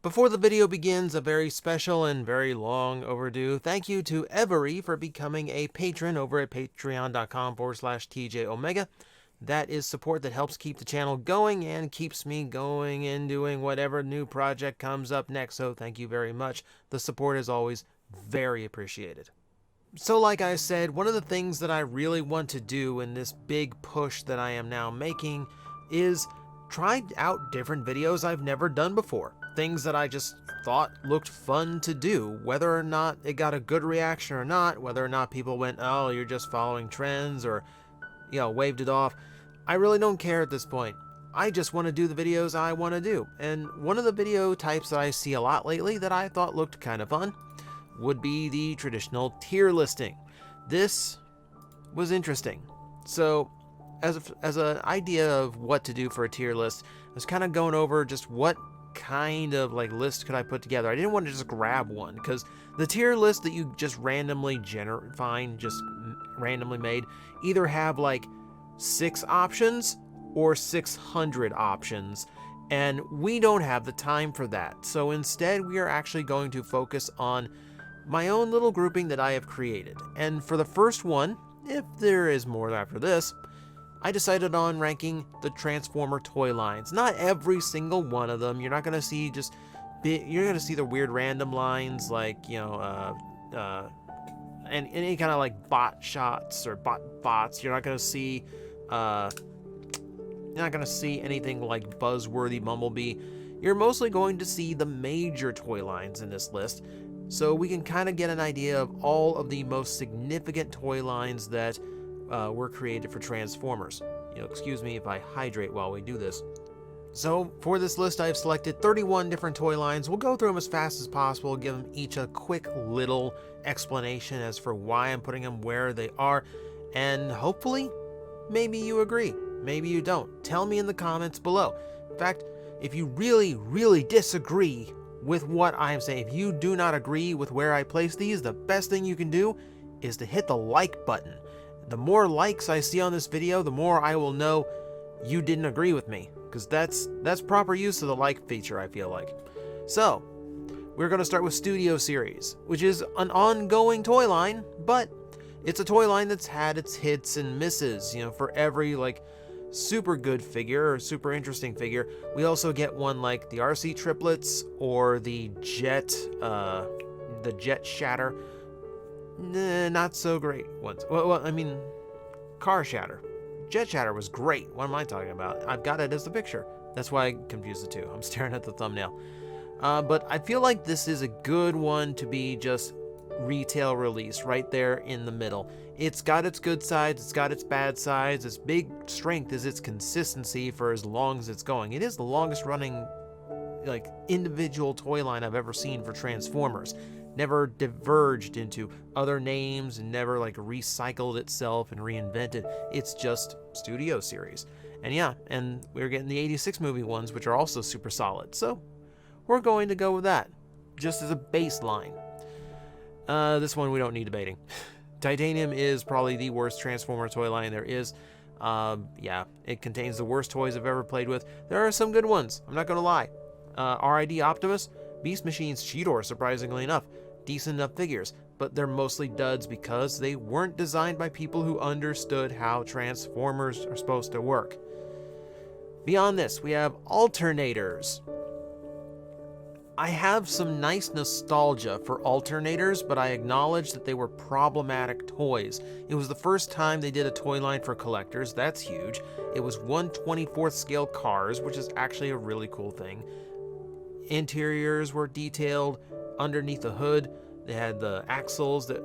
Before the video begins, a very special and very long overdue thank you to Every for becoming a patron over at patreon.com/TJOmega. That is support that helps keep the channel going and keeps me going and doing whatever new project comes up next, so thank you very much. The support is always very appreciated. So like I said, one of the things that I really want to do in this big push that I am now making is try out different videos I've never done before. Things that I just thought looked fun to do, whether or not it got a good reaction or not, whether or not people went, oh, you're just following trends, or, you know, waved it off. I really don't care at this point. I just want to do the videos I want to do. And one of the video types that I see a lot lately that I thought looked kind of fun would be the traditional tier listing. This was interesting. So as an idea of what to do for a tier list, I was kind of going over just what kind of like list could I put together. I didn't want to just grab one, because the tier list that you just randomly randomly made either have like 6 options or 600 options, and we don't have the time for that. So instead we are actually going to focus on my own little grouping that I have created. And for the first one, if there is more after this, I decided on ranking the Transformer toy lines. Not every single one of them. You're not going to see you're going to see the weird random lines like, you know, and any kind of like bot shots or bots. You're not going to see, anything like buzzworthy Bumblebee. You're mostly going to see the major toy lines in this list, so we can kind of get an idea of all of the most significant toy lines that were created for Transformers. You know, excuse me if I hydrate while we do this. So for this list, I've selected 31 different toy lines. We'll go through them as fast as possible, give them each a quick little explanation as for why I'm putting them where they are, and hopefully, maybe you agree, maybe you don't. Tell me in the comments below. In fact, if you really, really disagree with what I'm saying, if you do not agree with where I place these, the best thing you can do is to hit the like button. The more likes I see on this video, the more I will know you didn't agree with me, because that's proper use of the like feature, I feel like. So we're going to start with Studio Series, which is an ongoing toy line, but it's a toy line that's had its hits and misses. You know, for every like super good figure or super interesting figure, we also get one like the RC triplets or the Jet Shatter. Nah, not so great ones. Well, I mean, Car Shatter. Jet Shatter was great. What am I talking about? I've got it as the picture. That's why I confused the two. I'm staring at the thumbnail. But I feel like this is a good one to be just retail release right there in the middle. It's got its good sides, it's got its bad sides. Its big strength is its consistency for as long as it's going. It is the longest running like individual toy line I've ever seen for Transformers. Never diverged into other names and never like recycled itself and reinvented. It's just Studio Series. And yeah, and we're getting the 86 movie ones, which are also super solid. So we're going to go with that just as a baseline. This one we don't need debating. Titanium is probably the worst Transformer toy line there is. Yeah, it contains the worst toys I've ever played with. There are some good ones, I'm not gonna lie. RID Optimus, Beast Machine's Cheetor, surprisingly enough. Decent enough figures, but they're mostly duds because they weren't designed by people who understood how Transformers are supposed to work. Beyond this, we have alternators. I have some nice nostalgia for alternators, but I acknowledge that they were problematic toys. It was the first time they did a toy line for collectors. That's huge. It was 1/24th scale cars, which is actually a really cool thing. Interiors were detailed underneath the hood. They had the axles that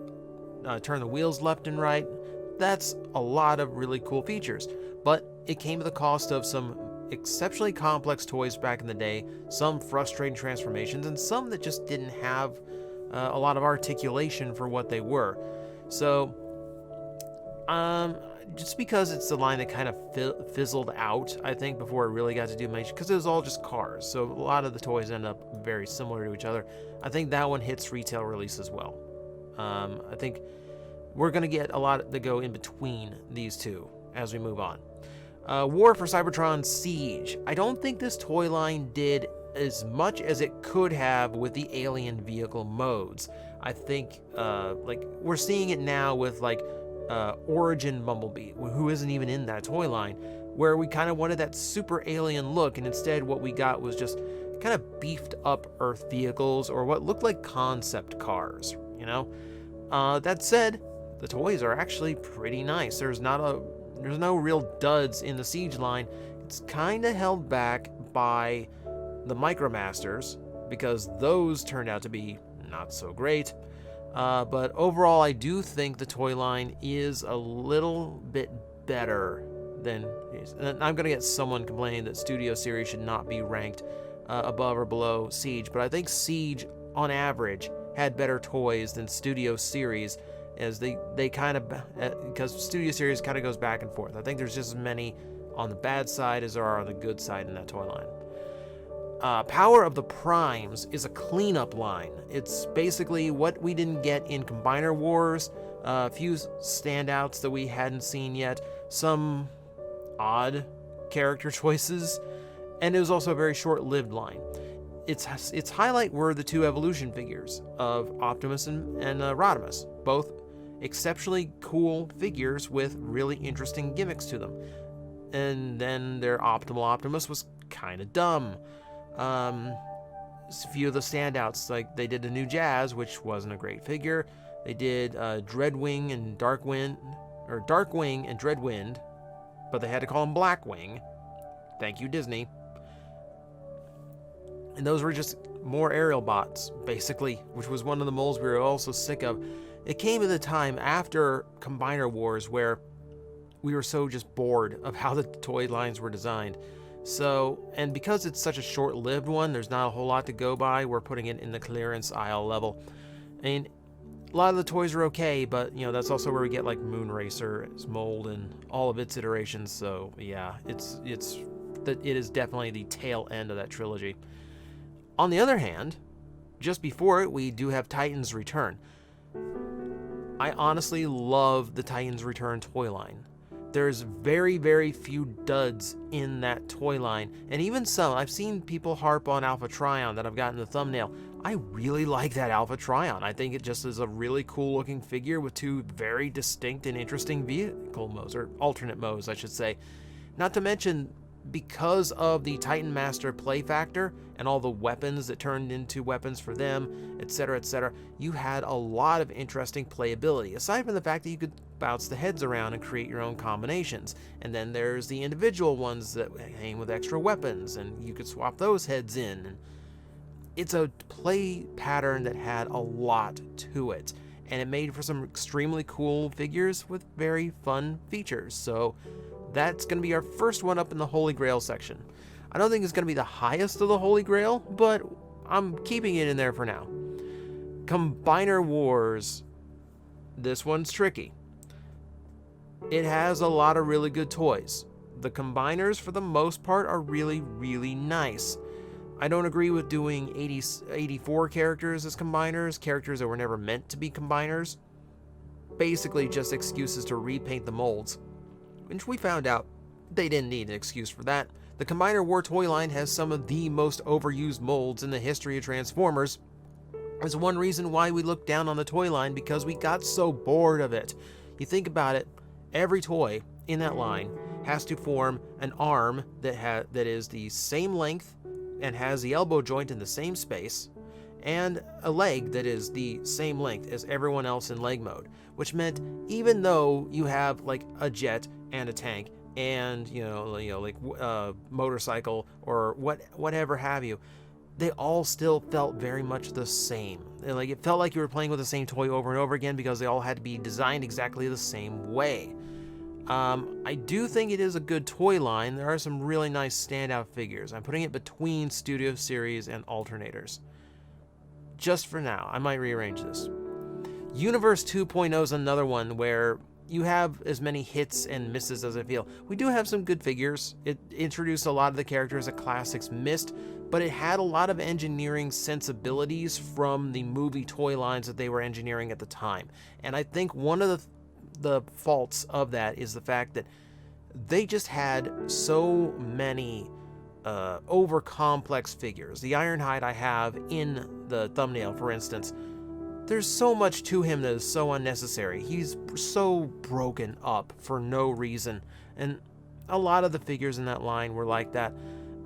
turn the wheels left and right. That's a lot of really cool features, but it came at the cost of some exceptionally complex toys back in the day, some frustrating transformations, and some that just didn't have a lot of articulation for what they were. So just because it's the line that kind of fizzled out, I think, before it really got to do much, because it was all just cars, so a lot of the toys end up very similar to each other. I think that one hits retail release as well. I think we're going to get a lot that go in between these two as we move on. War for Cybertron Siege. I don't think this toy line did as much as it could have with the alien vehicle modes. I think like we're seeing it now with like Origin Bumblebee, who isn't even in that toy line, where we kind of wanted that super alien look, and instead what we got was just kind of beefed up Earth vehicles or what looked like concept cars, you know? That said, the toys are actually pretty nice. There's no real duds in the Siege line. It's kind of held back by the MicroMasters because those turned out to be not so great. But overall, I do think the toy line is a little bit better than... I'm going to get someone complaining that Studio Series should not be ranked above or below Siege, but I think Siege, on average, had better toys than Studio Series, as they kind of... because Studio Series kind of goes back and forth. I think there's just as many on the bad side as there are on the good side in that toy line. Power of the Primes is a cleanup line. It's basically what we didn't get in Combiner Wars, a few standouts that we hadn't seen yet, some odd character choices, and it was also a very short-lived line. Its highlight were the two evolution figures of Optimus and Rodimus, both exceptionally cool figures with really interesting gimmicks to them. And then their Optimal Optimus was kind of dumb. A few of the standouts, like they did the new Jazz, which wasn't a great figure. They did Dreadwing and Darkwing, or Darkwing and Dreadwind, but they had to call him Blackwing. Thank you, Disney. And those were just more aerial bots, basically, which was one of the molds we were also sick of. It came at a time after Combiner Wars where we were so just bored of how the toy lines were designed. So, and because it's such a short-lived one, there's not a whole lot to go by. We're putting it in the clearance aisle level. I mean, a lot of the toys are okay, but, you know, that's also where we get, like, Moonracer's mold and all of its iterations. So, yeah, it is definitely the tail end of that trilogy. On the other hand, just before it, we do have Titan's Return. I honestly love the Titan's Return toy line. There's very, very few duds in that toy line, and even some. I've seen people harp on Alpha Trion that I've got in the thumbnail. I really like that Alpha Trion. I think it just is a really cool looking figure with two very distinct and interesting vehicle modes, or alternate modes, I should say. Not to mention, because of the Titan Master play factor and all the weapons that turned into weapons for them, etc., you had a lot of interesting playability, aside from the fact that you could bounce the heads around and create your own combinations. And then there's the individual ones that hang with extra weapons, and you could swap those heads in. And it's a play pattern that had a lot to it, and it made for some extremely cool figures with very fun features. So that's going to be our first one up in the Holy Grail section. I don't think it's going to be the highest of the Holy Grail, but I'm keeping it in there for now. Combiner Wars. This one's tricky. It has a lot of really good toys. The combiners, for the most part, are really, really nice. I don't agree with doing 84 characters as combiners, characters that were never meant to be combiners. Basically just excuses to repaint the molds, which we found out they didn't need an excuse for that. The Combiner War toy line has some of the most overused molds in the history of Transformers. There's one reason why we looked down on the toy line, because we got so bored of it. You think about it, every toy in that line has to form an arm that is the same length and has the elbow joint in the same space, and a leg that is the same length as everyone else in leg mode, which meant even though you have like a jet and a tank and motorcycle or whatever have you, they all still felt very much the same. Like, it felt like you were playing with the same toy over and over again because they all had to be designed exactly the same way. I do think it is a good toy line. There are some really nice standout figures. I'm putting it between Studio Series and alternators. Just for now, I might rearrange this. Universe 2.0 is another one where you have as many hits and misses as I feel. We do have some good figures. It introduced a lot of the characters that classics missed, but it had a lot of engineering sensibilities from the movie toy lines that they were engineering at the time. And I think one of the faults of that is the fact that they just had so many over complex figures. The Ironhide I have in the thumbnail, for instance, there's so much to him that is so unnecessary. He's so broken up for no reason, and a lot of the figures in that line were like that.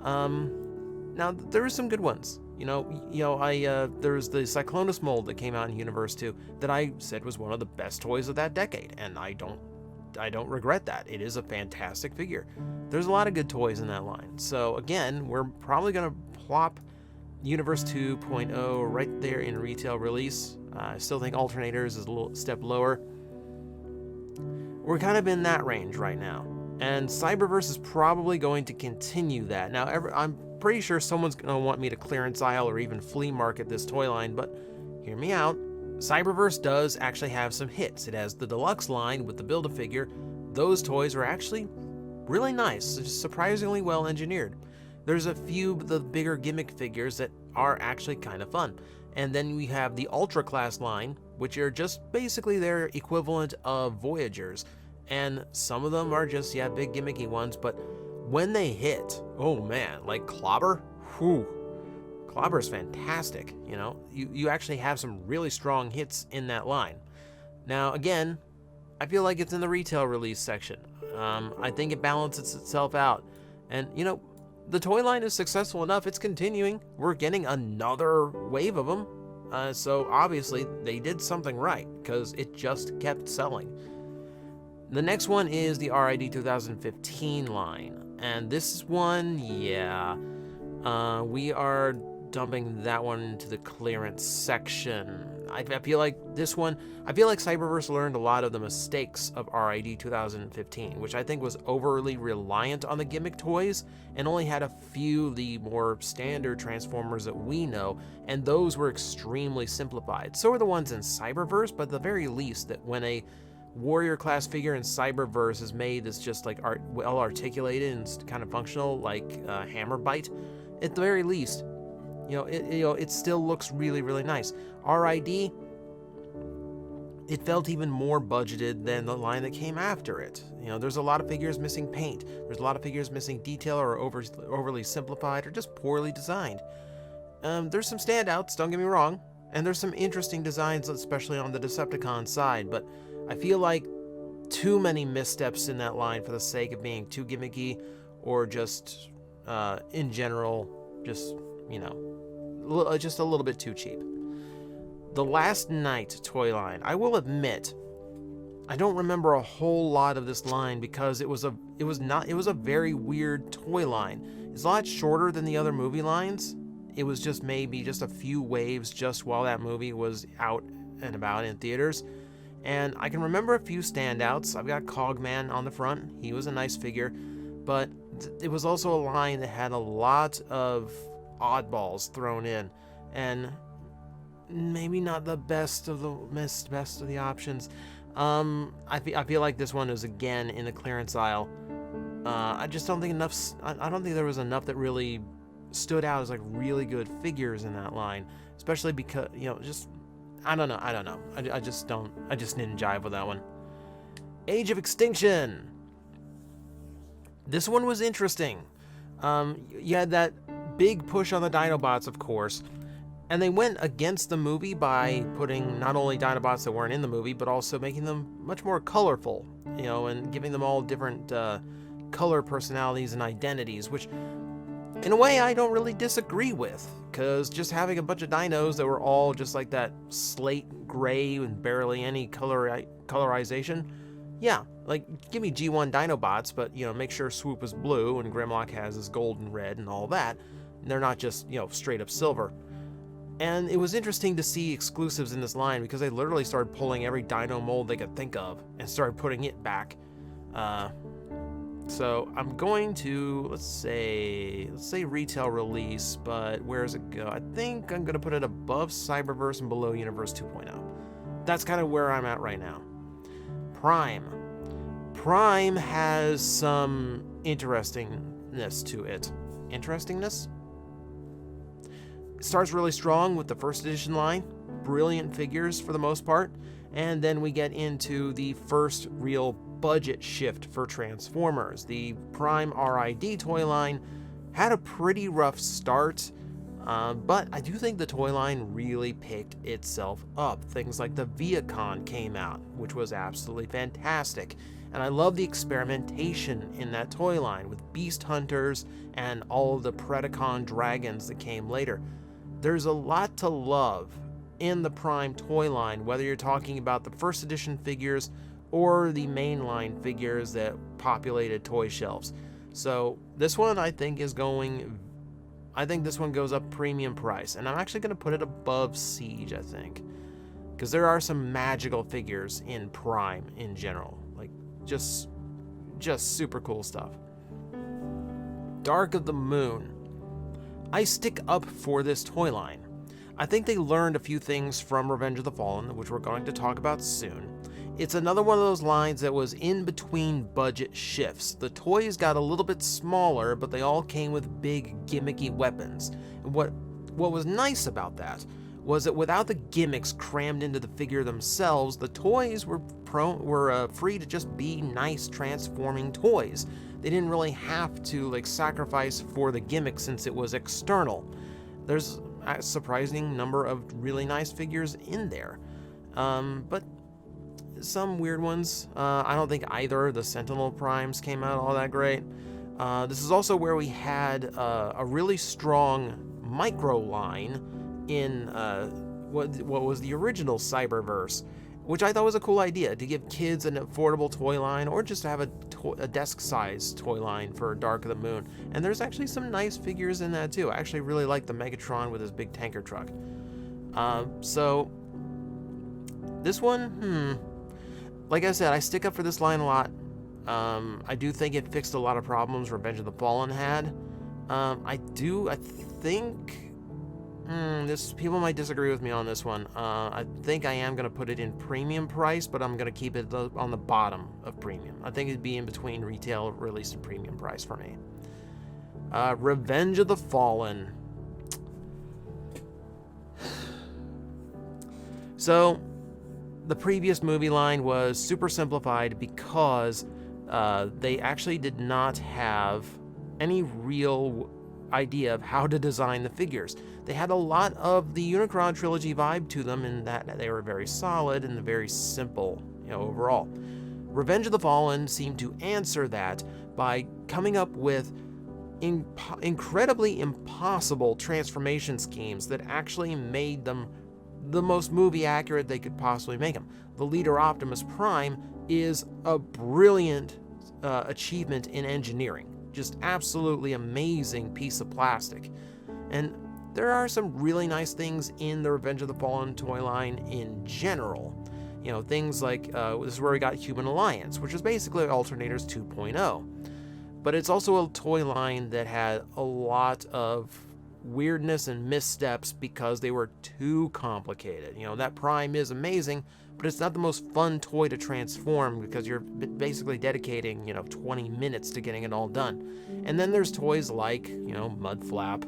Now there are some good ones. There's the Cyclonus mold that came out in Universe 2 that I said was one of the best toys of that decade, and I don't regret that. It is a fantastic figure. There's a lot of good toys in that line. So again, we're probably going to plop Universe 2.0 right there in retail release. I still think Alternators is a little step lower. We're kind of in that range right now. And Cyberverse is probably going to continue that. Now, I'm pretty sure someone's going to want me to clearance aisle or even flea market this toy line, but hear me out. Cyberverse does actually have some hits. It has the deluxe line with the Build-A-Figure. Those toys are actually really nice, surprisingly well engineered. There's a few of the bigger gimmick figures that are actually kind of fun. And then we have the Ultra Class line, which are just basically their equivalent of Voyagers. And some of them are just, big gimmicky ones, but when they hit, oh man, like Clobber, whew. Clobber's fantastic, You actually have some really strong hits in that line. Now, again, I feel like it's in the retail release section. I think it balances itself out. And, the toy line is successful enough. It's continuing. We're getting another wave of them. So, obviously, they did something right, because it just kept selling. The next one is the RID 2015 line. And this one, we are dumping that one into the clearance section. I feel like Cyberverse learned a lot of the mistakes of RID 2015, which I think was overly reliant on the gimmick toys and only had a few of the more standard Transformers that we know, and those were extremely simplified. So are the ones in Cyberverse, but at the very least, that when a warrior class figure in Cyberverse is made that's just like well articulated and kind of functional, like Hammer Bite, at the very least, it still looks really, really nice. RID, it felt even more budgeted than the line that came after it. There's a lot of figures missing paint. There's a lot of figures missing detail or overly simplified or just poorly designed. There's some standouts, don't get me wrong, and there's some interesting designs, especially on the Decepticon side, but I feel like too many missteps in that line for the sake of being too gimmicky or just, in general, just a little bit too cheap. The Last Night toy line. I will admit, I don't remember a whole lot of this line because it was a very weird toy line. It's a lot shorter than the other movie lines. It was just maybe just a few waves just while that movie was out and about in theaters. And I can remember a few standouts. I've got Cogman on the front. He was a nice figure, but it was also a line that had a lot of oddballs thrown in, and maybe not the best of the options. I feel like this one is again in the clearance aisle. I just don't think enough. I don't think there was enough that really stood out as like really good figures in that line, especially because I don't know. I just didn't jive with that one. Age of Extinction. This one was interesting. You had that big push on the Dinobots, of course, and they went against the movie by putting not only Dinobots that weren't in the movie, but also making them much more colorful, and giving them all different color personalities and identities, which in a way I don't really disagree with, because just having a bunch of dinos that were all just like that slate gray and barely any colorization, like give me G1 Dinobots, but make sure Swoop is blue and Grimlock has his gold and red and all that. They're not just straight up silver. And it was interesting to see exclusives in this line because they literally started pulling every dino mold they could think of and started putting it back. So I'm going to, let's say retail release, but where does it go? I think I'm going to put it above Cyberverse and below Universe 2.0. That's kind of where I'm at right now. Prime has some interestingness to it. Interestingness? It starts really strong with the first edition line. Brilliant figures for the most part. And then we get into the first real budget shift for Transformers. The Prime RID toy line had a pretty rough start, but I do think the toy line really picked itself up. Things like the Viacon came out, which was absolutely fantastic. And I love the experimentation in that toy line with Beast Hunters and all of the Predacon dragons that came later. There's a lot to love in the Prime toy line, whether you're talking about the first edition figures or the mainline figures that populated toy shelves. So this one I think this one goes up premium price, and I'm actually going to put it above Siege, I think, because there are some magical figures in Prime in general, like just super cool stuff. Dark of the Moon. I stick up for this toy line. I think they learned a few things from Revenge of the Fallen, which we're going to talk about soon. It's another one of those lines that was in between budget shifts. The toys got a little bit smaller, but they all came with big gimmicky weapons. And what was nice about that was that without the gimmicks crammed into the figure themselves, the toys were free to just be nice transforming toys. They didn't really have to sacrifice for the gimmick since it was external. There's a surprising number of really nice figures in there, but some weird ones. I don't think either of the Sentinel Primes came out all that great. This is also where we had a really strong micro line in what was the original Cyberverse, which I thought was a cool idea, to give kids an affordable toy line, or just to have a desk-sized toy line for Dark of the Moon. And there's actually some nice figures in that too. I actually really like the Megatron with his big tanker truck. So this one, like I said, I stick up for this line a lot. I do think it fixed a lot of problems Revenge of the Fallen had. I think people might disagree with me on this one. I think I am going to put it in premium price, but I'm going to keep it on the bottom of premium. I think it'd be in between retail release and premium price for me. Revenge of the Fallen. So the previous movie line was super simplified because they actually did not have any real idea of how to design the figures. They had a lot of the Unicron trilogy vibe to them in that they were very solid and very simple, overall. Revenge of the Fallen seemed to answer that by coming up with incredibly impossible transformation schemes that actually made them the most movie accurate they could possibly make them. The leader, Optimus Prime, is a brilliant achievement in engineering. Just absolutely amazing piece of plastic. And there are some really nice things in the Revenge of the Fallen toy line in general. Things like, this is where we got Human Alliance, which is basically Alternators 2.0. But it's also a toy line that had a lot of weirdness and missteps because they were too complicated. That Prime is amazing, but it's not the most fun toy to transform because you're basically dedicating, 20 minutes to getting it all done. And then there's toys like, Mudflap,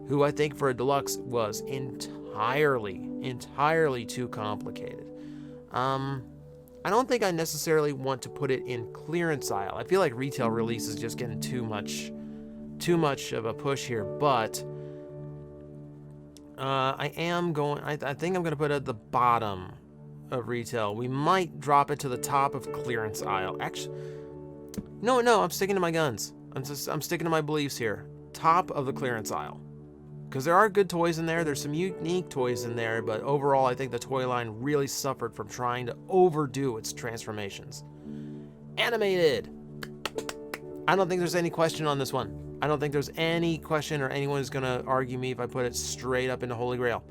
who I think for a deluxe was entirely too complicated. I don't think I necessarily want to put it in clearance aisle. I feel like retail release is just getting too much of a push here, but I think I'm going to put it at the bottom of retail. We might drop it to the top of clearance aisle. Actually, no, I'm sticking to my guns. I'm sticking to my beliefs here. Top of the clearance aisle. Because there are good toys in there. There's some unique toys in there, but overall I think the toy line really suffered from trying to overdo its transformations. Animated! I don't think there's any question on this one. I don't think there's any question or anyone is going to argue me if I put it straight up into Holy Grail.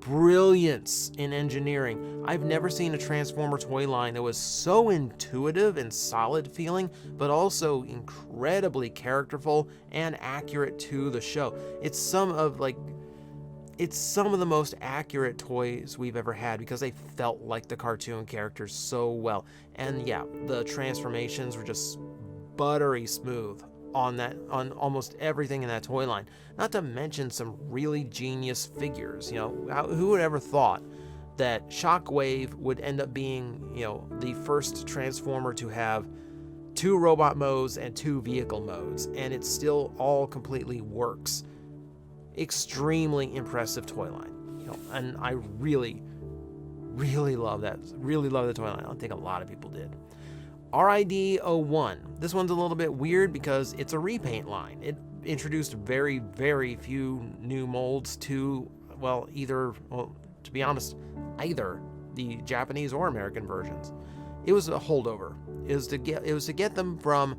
Brilliance in engineering. I've never seen a Transformer toy line that was so intuitive and solid feeling, but also incredibly characterful and accurate to the show. It's some of the most accurate toys we've ever had because they felt like the cartoon characters so well. And yeah, the transformations were just buttery smooth on almost everything in that toy line. Not to mention some really genius figures. Who would ever thought that Shockwave would end up being, the first Transformer to have 2 robot modes and 2 vehicle modes, and it still all completely works. Extremely impressive toy line, and I really love that. Really love the toy line. I think a lot of people did. RID 01. This one's a little bit weird because it's a repaint line. It introduced very few new molds to, to be honest, either the Japanese or American versions. It was a holdover. It was to get them from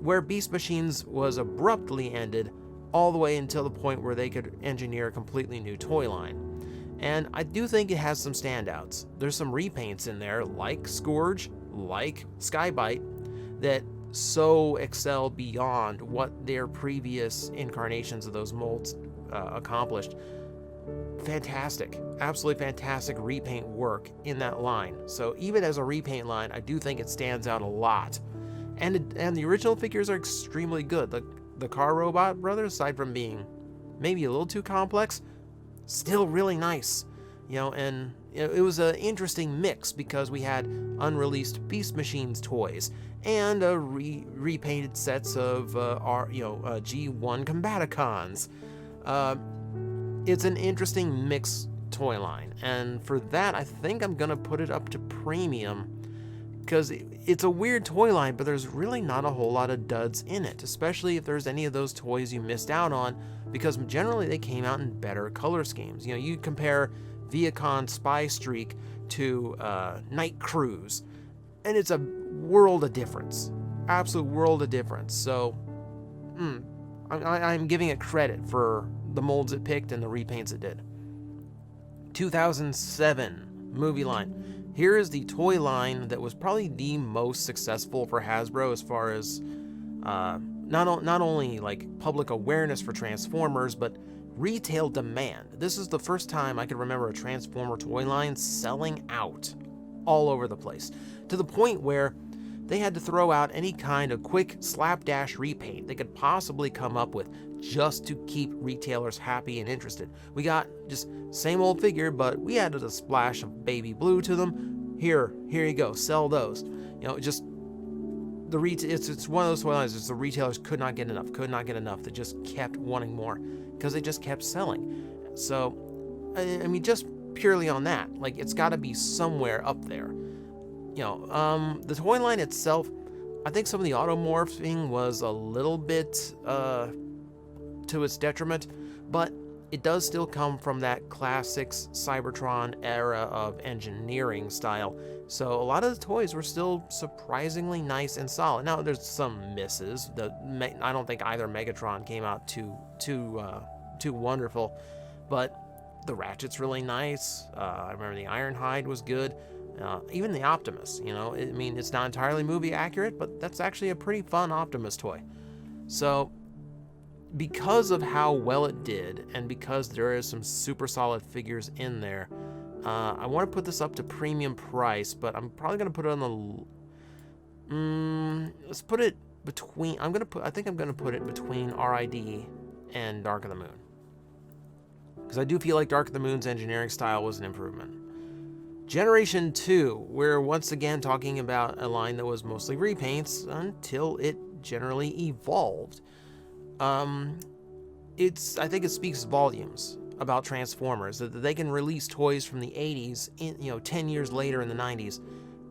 where Beast Machines was abruptly ended all the way until the point where they could engineer a completely new toy line. And I do think it has some standouts. There's some repaints in there, like Scourge, like Skybite, that so excel beyond what their previous incarnations of those molds accomplished. Fantastic, absolutely fantastic repaint work in that line. So even as a repaint line, I do think it stands out a lot. And the original figures are extremely good. The car robot brothers, aside from being maybe a little too complex, still really nice. And it was an interesting mix because we had unreleased Beast Machines toys and repainted sets of G1 Combaticons. It's an interesting mix toy line, and for that I think I'm gonna put it up to premium because it's a weird toy line, but there's really not a whole lot of duds in it, especially if there's any of those toys you missed out on, because generally they came out in better color schemes. You compare Viacon Spy Streak to Night Cruise, and it's a world of difference, absolute world of difference. So I'm giving it credit for the molds it picked and the repaints it did. 2007 movie line. Here is the toy line that was probably the most successful for Hasbro as far as not only like public awareness for Transformers, but retail demand. This is the first time I could remember a Transformer toy line selling out all over the place, to the point where they had to throw out any kind of quick slapdash repaint they could possibly come up with just to keep retailers happy and interested. We got just same old figure, but we added a splash of baby blue to them. Here you go, sell those. Just the it's one of those toy lines. Just the retailers could not get enough. They just kept wanting more because they just kept selling. So, I mean, just purely on that, like, it's got to be somewhere up there. The toy line itself, I think some of the automorphing was a little bit to its detriment, but it does still come from that classics Cybertron era of engineering style. So a lot of the toys were still surprisingly nice and solid. Now there's some misses. I don't think either Megatron came out too wonderful, but the Ratchet's really nice. I remember the Ironhide was good. Even the Optimus, it's not entirely movie accurate, but that's actually a pretty fun Optimus toy. So because of how well it did, and because there is some super solid figures in there, I want to put this up to premium price, but I'm probably going to put it on the... let's put it between... I think I'm going to put it between RID and Dark of the Moon. Because I do feel like Dark of the Moon's engineering style was an improvement. Generation 2, we're once again talking about a line that was mostly repaints until it generally evolved. I think it speaks volumes about Transformers, that they can release toys from the 80s, 10 years later in the 90s,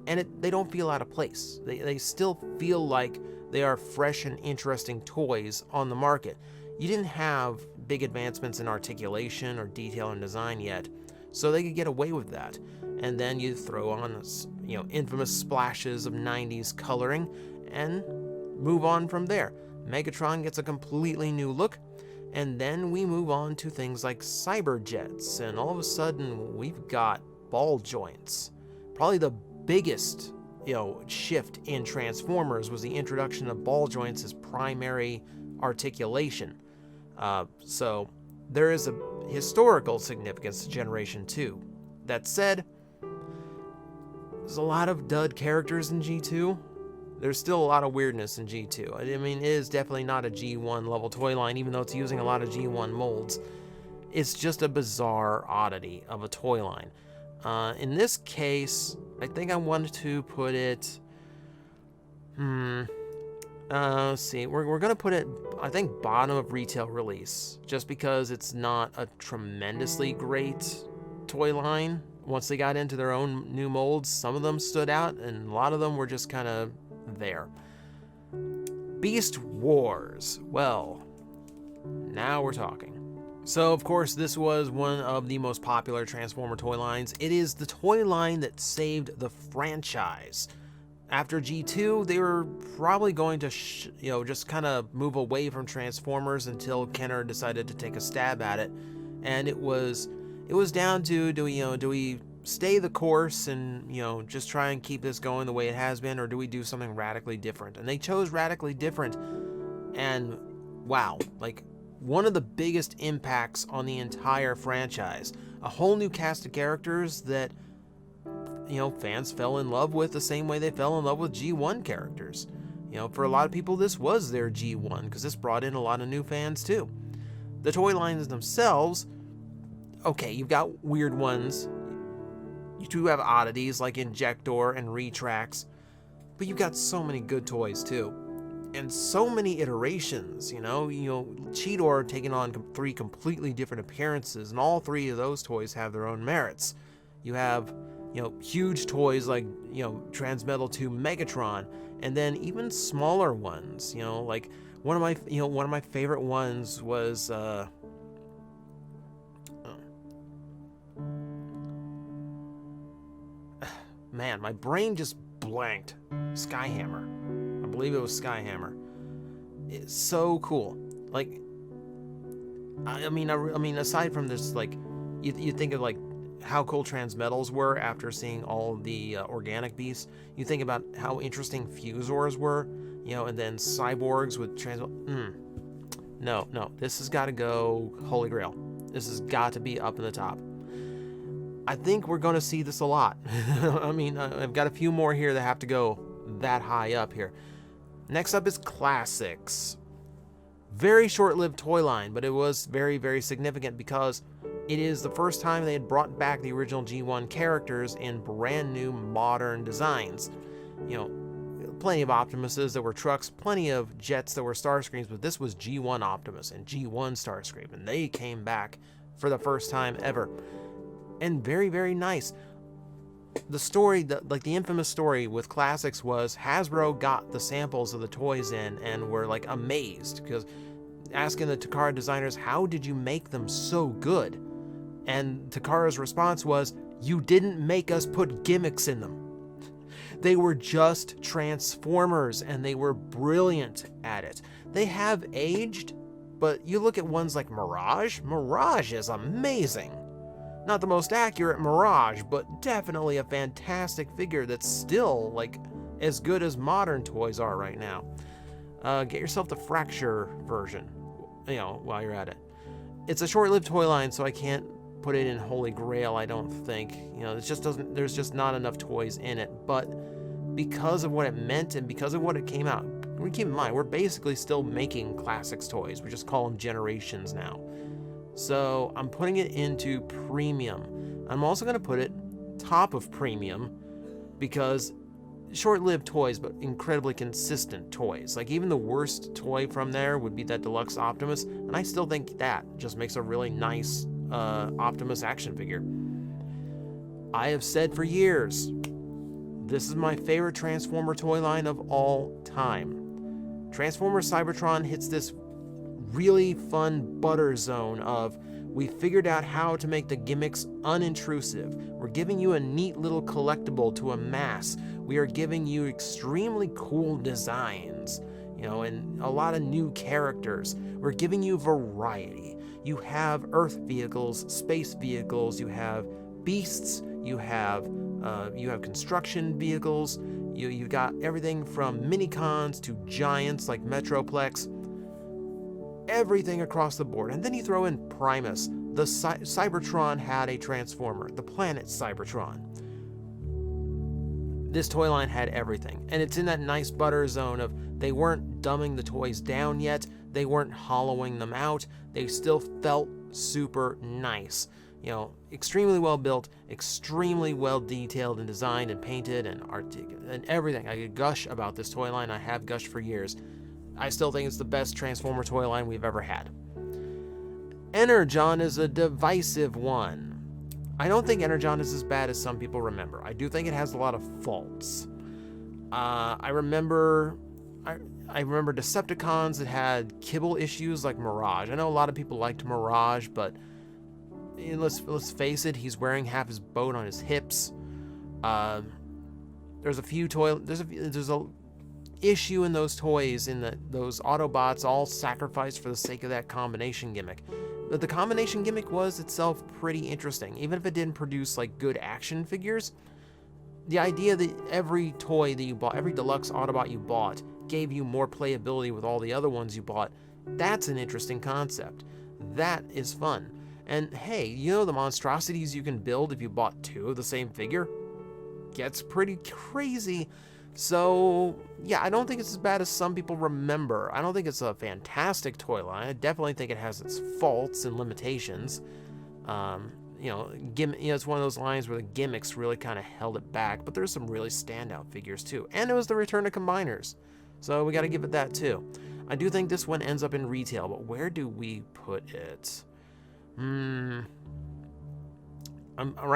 and they don't feel out of place. They still feel like they are fresh and interesting toys on the market. You didn't have big advancements in articulation or detail and design yet, so they could get away with that. And then you throw on, infamous splashes of 90s coloring and move on from there. Megatron gets a completely new look, and then we move on to things like Cyberjets, and all of a sudden we've got ball joints. Probably the biggest, shift in Transformers was the introduction of ball joints as primary articulation. So there is a historical significance to Generation 2. That said, there's a lot of dud characters in G2. There's still a lot of weirdness in G2. I mean, it is definitely not a G1 level toy line, even though it's using a lot of G1 molds. It's just a bizarre oddity of a toy line. In this case, I think I wanted to put it... Let's see. We're gonna put it, I think, bottom of retail release, just because it's not a tremendously great toy line. Once they got into their own new molds, some of them stood out, and a lot of them were just kind of there. Beast Wars. Well, now we're talking. So, of course, this was one of the most popular Transformer toy lines. It is the toy line that saved the franchise. After G2, they were probably going to, just kind of move away from Transformers until Kenner decided to take a stab at it. And it was down to, do we stay the course and, just try and keep this going the way it has been, or do we do something radically different? And they chose radically different. And wow, like, one of the biggest impacts on the entire franchise. A whole new cast of characters that, fans fell in love with the same way they fell in love with G1 characters. For a lot of people, this was their G1, because this brought in a lot of new fans too. The toy lines themselves, okay, you've got weird ones. You do have oddities like Injector and Retrax, but you've got so many good toys too. And so many iterations, Cheetor taking on 3 completely different appearances, and all 3 of those toys have their own merits. You have, huge toys like, Transmetal 2 Megatron, and then even smaller ones, like one of my favorite ones was, man, my brain just blanked. Skyhammer. I believe it was Skyhammer. It's so cool. Like, I mean, aside from this, like, you think of like how cool Transmetals were after seeing all the organic beasts. You think about how interesting Fusors were, and then cyborgs with No, this has got to go Holy Grail. This has got to be up in the top. I think we're going to see this a lot. I mean, I've got a few more here that have to go that high up here. Next up is Classics. Very short-lived toy line, but it was very, very significant because it is the first time they had brought back the original G1 characters in brand new modern designs. Plenty of Optimuses that were trucks, plenty of jets that were Starscreams, but this was G1 Optimus and G1 Starscream, and they came back for the first time ever. And very, very nice. The story, the infamous story with Classics was Hasbro got the samples of the toys in and were like amazed, because asking the Takara designers, how did you make them so good? And Takara's response was, you didn't make us put gimmicks in them. They were just Transformers, and they were brilliant at it. They have aged, but you look at ones like Mirage. Mirage is amazing. Not the most accurate Mirage, but definitely a fantastic figure that's still, like, as good as modern toys are right now. Get yourself the Fracture version, while you're at it. It's a short-lived toy line, so I can't put it in Holy Grail, I don't think. There's just not enough toys in it, but because of what it meant and because of what it came out, keep in mind, we're basically still making Classics toys. We just call them Generations now. So I'm putting it into Premium. I'm also going to put it top of Premium because short-lived toys, but incredibly consistent toys. Like, even the worst toy from there would be that Deluxe Optimus, and I still think that just makes a really nice Optimus action figure. I have said for years, this is my favorite Transformer toy line of all time. Transformer Cybertron hits this really fun butter zone of, we figured out how to make the gimmicks unintrusive. We're giving you a neat little collectible to amass. We are giving you extremely cool designs, and a lot of new characters. We're giving you variety. You have Earth vehicles, space vehicles, you have beasts, you have construction vehicles, you got everything from minicons to giants like Metroplex. Everything across the board. And then you throw in Primus. The Cybertron had a Transformer, the planet Cybertron. This toy line had everything, and it's in that nice butter zone of, they weren't dumbing the toys down yet, they weren't hollowing them out, they still felt super nice. You know, extremely well built, extremely well detailed and designed and painted and everything. I could gush about this toy line. I have gushed for years. I still think it's the best Transformer toy line we've ever had. Energon is a divisive one. I don't think Energon is as bad as some people remember. I do think it has a lot of faults. I remember Decepticons that had kibble issues like Mirage. I know a lot of people liked Mirage, but let's face it, he's wearing half his boat on his hips. There's a issue in those toys those Autobots all sacrificed for the sake of that combination gimmick. But the combination gimmick was itself pretty interesting, even if it didn't produce like good action figures. The idea that every toy that you bought, every deluxe Autobot you bought, gave you more playability with all the other ones you bought, that's an interesting concept. That is fun. And hey, you know the monstrosities you can build if you bought 2 of the same figure? Gets pretty crazy. So, yeah, I don't think it's as bad as some people remember. I don't think it's a fantastic toy line. I definitely think it has its faults and limitations. It's one of those lines where the gimmicks really kind of held it back, but there's some really standout figures too. And it was the return of combiners. So we got to give it that too. I do think this one ends up in retail, but where do we put it? Right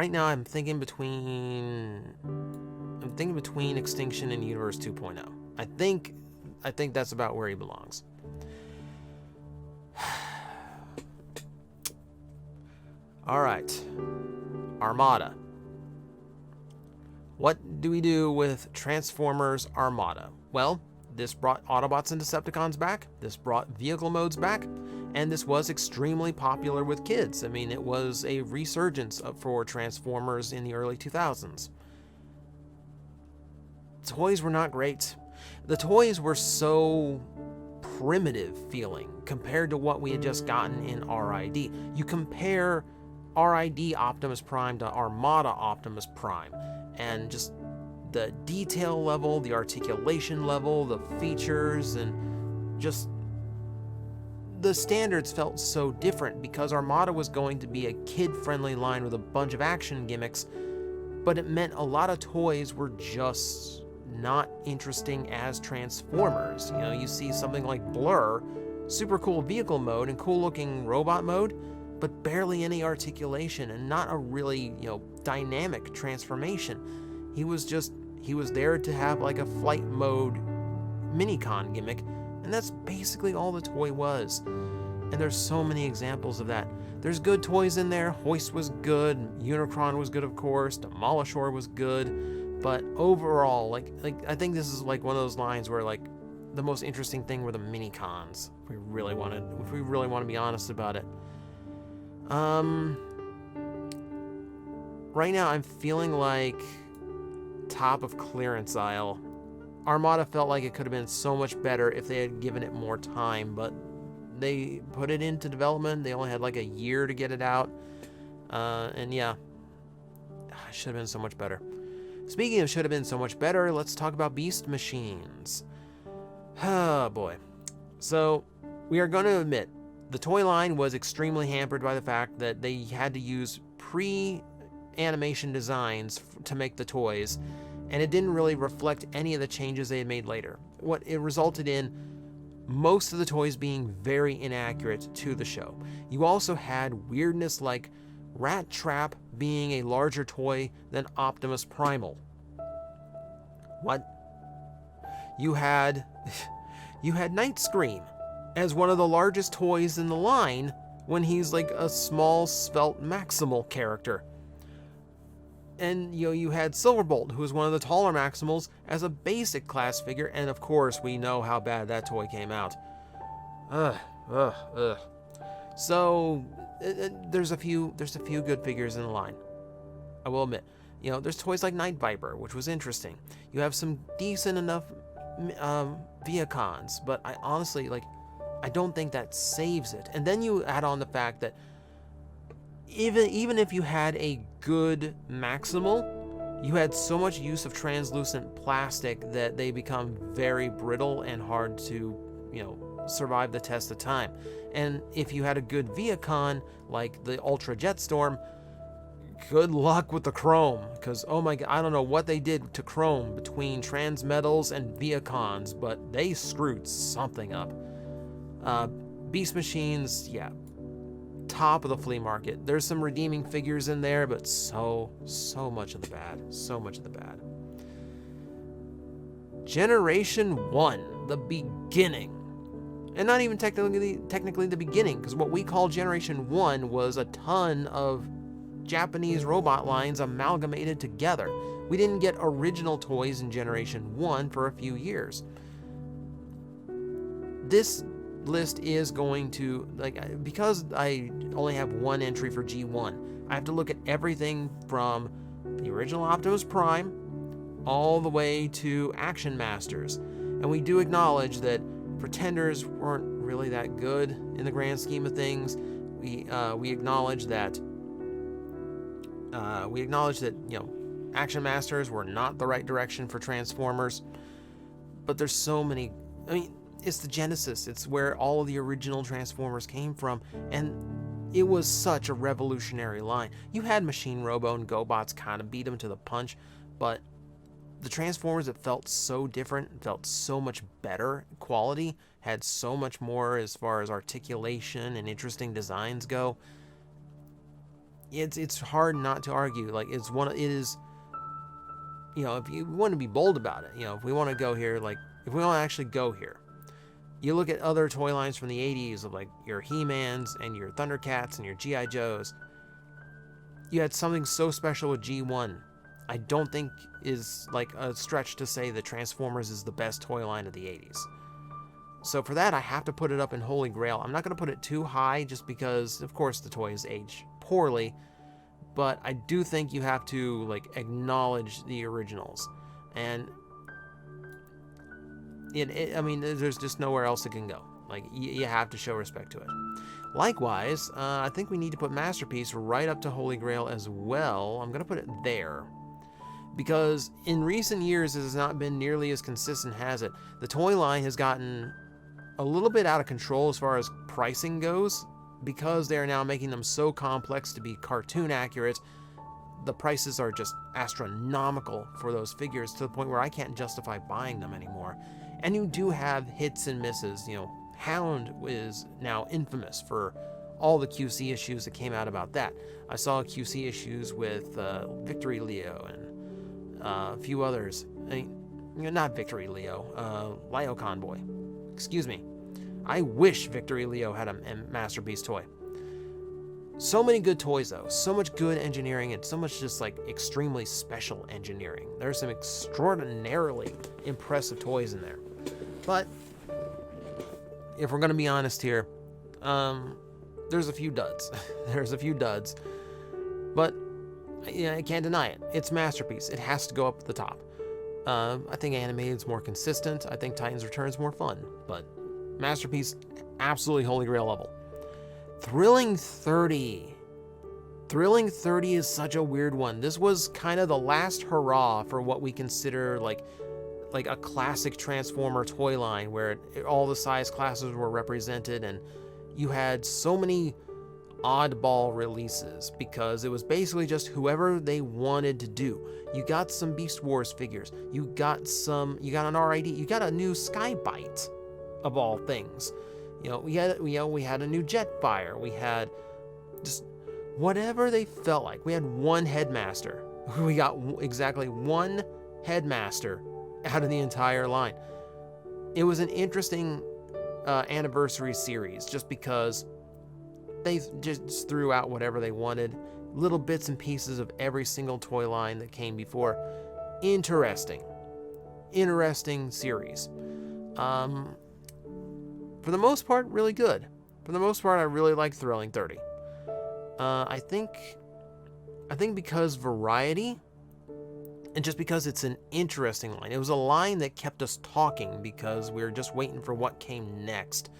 now I'm thinking between Extinction and Universe 2.0. I think that's about where he belongs. All right, Armada. What do we do with Transformers Armada? Well, this brought Autobots and Decepticons back, this brought vehicle modes back, and this was extremely popular with kids. I mean, it was a resurgence for Transformers in the early 2000s. Toys were not great. The toys were so primitive feeling compared to what we had just gotten in RID. You compare RID Optimus Prime to Armada Optimus Prime, and just the detail level, the articulation level, the features, and just the standards felt so different because Armada was going to be a kid-friendly line with a bunch of action gimmicks, but it meant a lot of toys were just not interesting as Transformers. You know, you see something like Blur, super cool vehicle mode and cool looking robot mode, but barely any articulation and not a really, dynamic transformation. He was there to have like a flight mode minicon gimmick, and that's basically all the toy was. And there's so many examples of that. There's good toys in there. Hoist was good, Unicron was good, of course, Demolishor was good, but overall, like I think this is like one of those lines where like the most interesting thing were the minicons. If we really want to be honest about it. Right now I'm feeling like top of clearance aisle. Armada felt like it could have been so much better if they had given it more time, but they put it into development. They only had like a year to get it out. And yeah, it should have been so much better. Speaking of should have been so much better, let's talk about Beast Machines. Oh boy. So we are going to admit, the toy line was extremely hampered by the fact that they had to use pre-animation designs to make the toys, and it didn't really reflect any of the changes they had made later. What it resulted in, most of the toys being very inaccurate to the show. You also had weirdness like Rat Trap being a larger toy than Optimus Primal. What? You had Night Scream as one of the largest toys in the line when he's like a small, svelte Maximal character. And you had Silverbolt, who was one of the taller Maximals, as a basic class figure, and of course we know how bad that toy came out. So there's a few good figures in the line, I will admit. There's toys like Night Viper, which was interesting. You have some decent enough Viacons, but I honestly, I don't think that saves it. And then you add on the fact that even if you had a good Maximal, you had so much use of translucent plastic that they become very brittle and hard to, survive the test of time. And if you had a good Viacon, like the Ultra Jetstorm, good luck with the chrome, because oh my god, I don't know what they did to chrome between Transmetals and Viacons, but they screwed something up. Beast Machines, yeah, top of the flea market. There's some redeeming figures in there, but so much of the bad. So much of the bad. Generation 1, the beginning. And not even technically the beginning, because what we call Generation 1 was a ton of Japanese robot lines amalgamated together. We didn't get original toys in Generation 1 for a few years. This list is going to, like, because I only have one entry for G1, I have to look at everything from the original Optimus Prime all the way to Action Masters. And we do acknowledge that Pretenders weren't really that good in the grand scheme of things. We acknowledge that Action Masters were not the right direction for Transformers. But there's so many. I mean, it's the Genesis. It's where all of the original Transformers came from, and it was such a revolutionary line. You had Machine Robo and GoBots kind of beat them to the punch, but the Transformers that felt so different, felt so much better quality, had so much more as far as articulation and interesting designs go. It's hard not to argue. Like, it is, you know, if you want to be bold about it, you know, if we want to go here, like, if we want to actually go here, you look at other toy lines from the 80s of, like, your He-Mans and your Thundercats and your G.I. Joes. You had something so special with G1. I don't think is like a stretch to say that Transformers is the best toy line of the 80s. So for that, I have to put it up in Holy Grail. I'm not going to put it too high just because, of course, the toys age poorly, but I do think you have to, like, acknowledge the originals. And I mean, there's just nowhere else it can go. Like, you have to show respect to it. Likewise, I think we need to put Masterpiece right up to Holy Grail as well. I'm going to put it there. Because in recent years, it has not been nearly as consistent, has it? The toy line has gotten a little bit out of control as far as pricing goes, because they are now making them so complex to be cartoon accurate. The prices are just astronomical for those figures, to the point where I can't justify buying them anymore. And you do have hits and misses. You know, Hound is now infamous for all the QC issues that came out about that. I saw QC issues with Victory Leo and a few others. I mean, not Victory Leo, Lio Convoy. Excuse me. I wish Victory Leo had a Masterpiece toy. So many good toys, though. So much good engineering and so much just, like, extremely special engineering. There's some extraordinarily impressive toys in there. But if we're going to be honest here, there's a few duds. There's a few duds. But yeah, I can't deny it. It's Masterpiece. It has to go up at the top. I think Animated's more consistent. I think Titan's Return's more fun. But Masterpiece, absolutely Holy Grail level. Thrilling 30. Thrilling 30 is such a weird one. This was kind of the last hurrah for what we consider like a classic Transformer toy line, where all the size classes were represented, and you had so many oddball releases because it was basically just whoever they wanted to do. You got some Beast Wars figures, you got an RID, you got a new Skybite, of all things. You know, we had a new Jetfire, we had just whatever they felt like. We had one Headmaster. We got exactly one Headmaster out of the entire line. It was an interesting anniversary series, just because they just threw out whatever they wanted, little bits and pieces of every single toy line that came before. Interesting series. For the most part, really good. For the most part, I really like Thrilling 30. I think because variety, and just because it's an interesting line. It was a line that kept us talking because we were just waiting for what came next.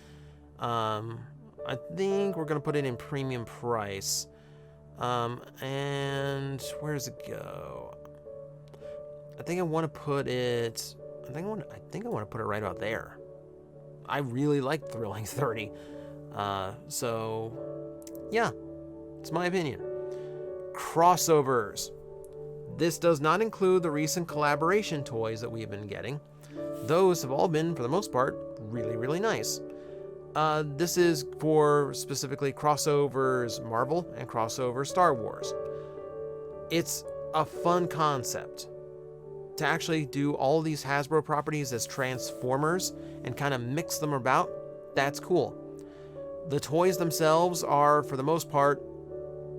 I think we're going to put it in premium price. And where does it go? I think I want to put it... I think I want to put it right about there. I really like Thrilling 30. So, yeah. It's my opinion. crossovers. This does not include the recent collaboration toys that we've been getting. Those have all been, for the most part, really, really nice. This is for specifically crossovers Marvel and crossover Star Wars. It's a fun concept to actually do all these Hasbro properties as Transformers and kind of mix them about. That's cool. The toys themselves are, for the most part,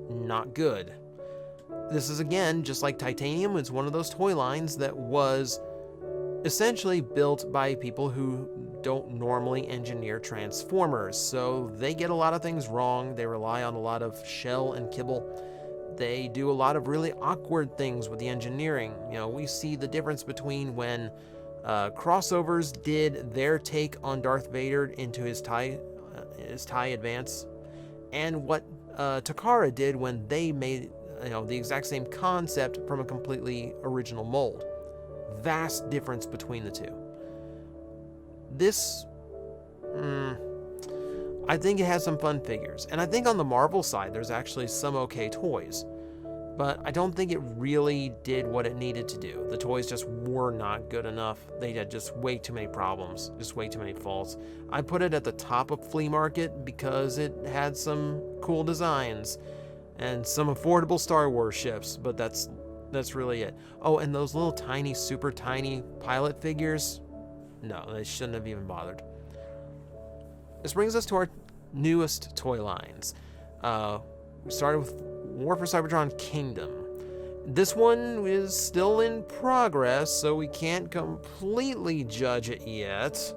not good. This is, again, just like Titanium, it's one of those toy lines that was essentially built by people who don't normally engineer Transformers, so they get a lot of things wrong. They rely on a lot of shell and kibble. They do a lot of really awkward things with the engineering. You know, we see the difference between when Crossovers did their take on Darth Vader into his TIE Advance, and what Takara did when they made the exact same concept from a completely original mold. Vast difference between the two. This, I think it has some fun figures. And I think on the Marvel side, there's actually some okay toys. But I don't think it really did what it needed to do. The toys just were not good enough. They had just way too many problems, just way too many faults. I put it at the top of Flea Market because it had some cool designs and some affordable Star Wars ships, but that's really it. Oh, and those little tiny, super tiny pilot figures, no, they shouldn't have even bothered. This brings us to our newest toy lines. We started with War for Cybertron Kingdom. This one is still in progress, so we can't completely judge it yet.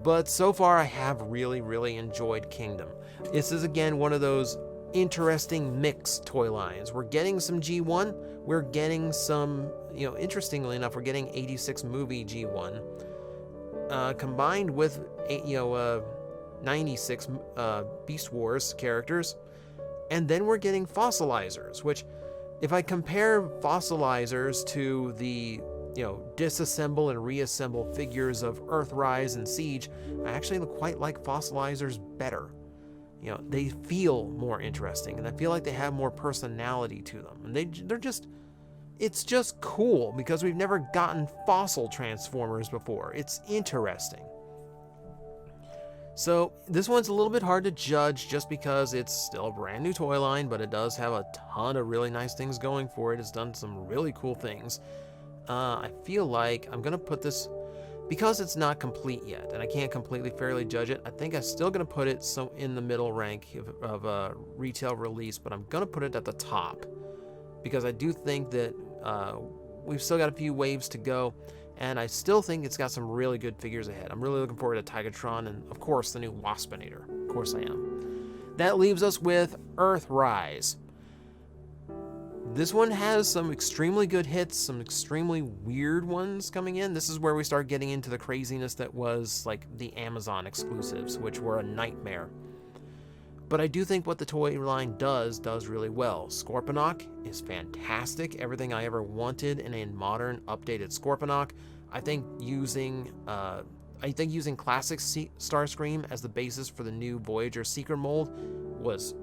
But so far, I have really, really enjoyed Kingdom. This is, again, one of those interesting mixed toy lines. We're getting some G1. We're getting some, interestingly enough, we're getting 86 movie G1 combined with, 96 Beast Wars characters. And then we're getting fossilizers, which, if I compare fossilizers to the, disassemble and reassemble figures of Earthrise and Siege, I actually quite like fossilizers better. They feel more interesting, and I feel like they have more personality to them. And it's just cool because we've never gotten fossil Transformers before. It's interesting. So this one's a little bit hard to judge just because it's still a brand new toy line, but it does have a ton of really nice things going for it. It's done some really cool things. I feel like I'm going to put this, because it's not complete yet, and I can't completely fairly judge it, I think I'm still going to put it in the middle rank of a retail release, but I'm going to put it at the top, because I do think that we've still got a few waves to go, and I still think it's got some really good figures ahead. I'm really looking forward to Tigatron and, of course, the new Waspinator. Of course I am. That leaves us with Earthrise. This one has some extremely good hits, some extremely weird ones coming in. This is where we start getting into the craziness that was like the Amazon exclusives, which were a nightmare. But I do think what the toy line does really well. Scorponok is fantastic. Everything I ever wanted in a modern, updated Scorponok. I think using classic Starscream as the basis for the new Voyager Secret mold was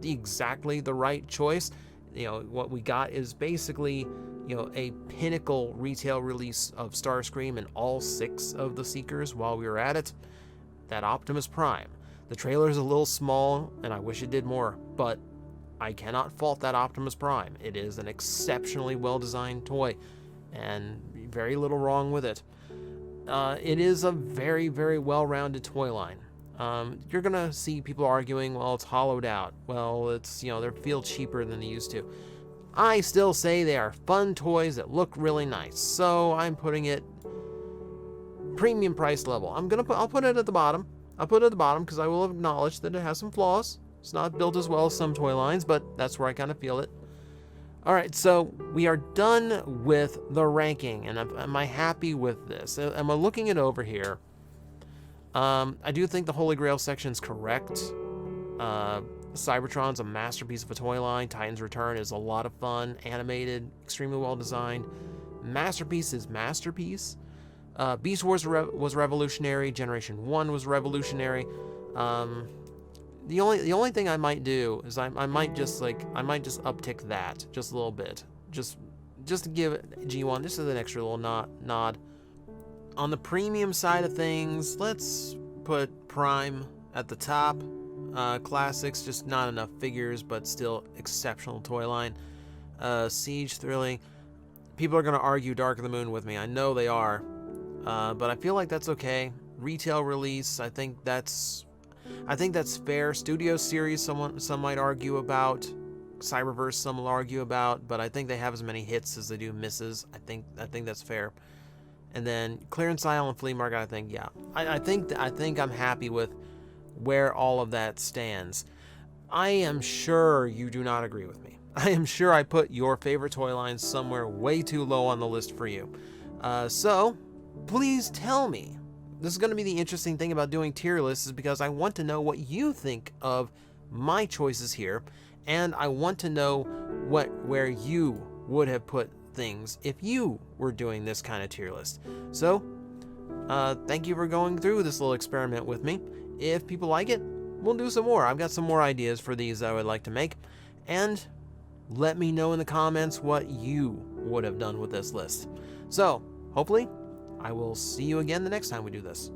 exactly the right choice. What we got is basically, a pinnacle retail release of Starscream and all 6 of the Seekers while we were at it. That Optimus Prime. The trailer is a little small, and I wish it did more, but I cannot fault that Optimus Prime. It is an exceptionally well-designed toy, and very little wrong with it. It is a very, very well-rounded toy line. You're going to see people arguing, well, it's hollowed out. Well, it's, they feel cheaper than they used to. I still say they are fun toys that look really nice, so I'm putting it premium price level. I'll put it at the bottom. I'll put it at the bottom because I will acknowledge that it has some flaws. It's not built as well as some toy lines, but that's where I kind of feel it. All right, so we are done with the ranking, and am I happy with this? Am I looking it over here? I do think the Holy Grail section's correct. Cybertron's a masterpiece of a toy line. Titan's Return is a lot of fun, animated, extremely well designed. Masterpiece is masterpiece. Beast Wars was revolutionary. Generation 1 was revolutionary. the only thing I might do is I might just uptick that just a little bit, just to give G1 just as an extra little nod. On the premium side of things, let's put Prime at the top. Classics, just not enough figures, but still exceptional toy line. Siege, thrilling. People are going to argue Dark of the Moon with me. I know they are, but I feel like that's okay. Retail release, I think that's fair. Studio series, some might argue about. Cyberverse, some will argue about, but I think they have as many hits as they do misses. I think that's fair. And then clearance aisle and flea market, I think, yeah. I think I'm happy with where all of that stands. I am sure you do not agree with me. I am sure I put your favorite toy lines somewhere way too low on the list for you. So please tell me. This is going to be the interesting thing about doing tier lists, is because I want to know what you think of my choices here, and I want to know where you would have put things if you were doing this kind of tier list. So thank you for going through this little experiment with me. If people like it, we'll do some more. I've got some more ideas for these that I would like to make, and let me know in the comments what you would have done with this list. So hopefully I will see you again the next time we do this.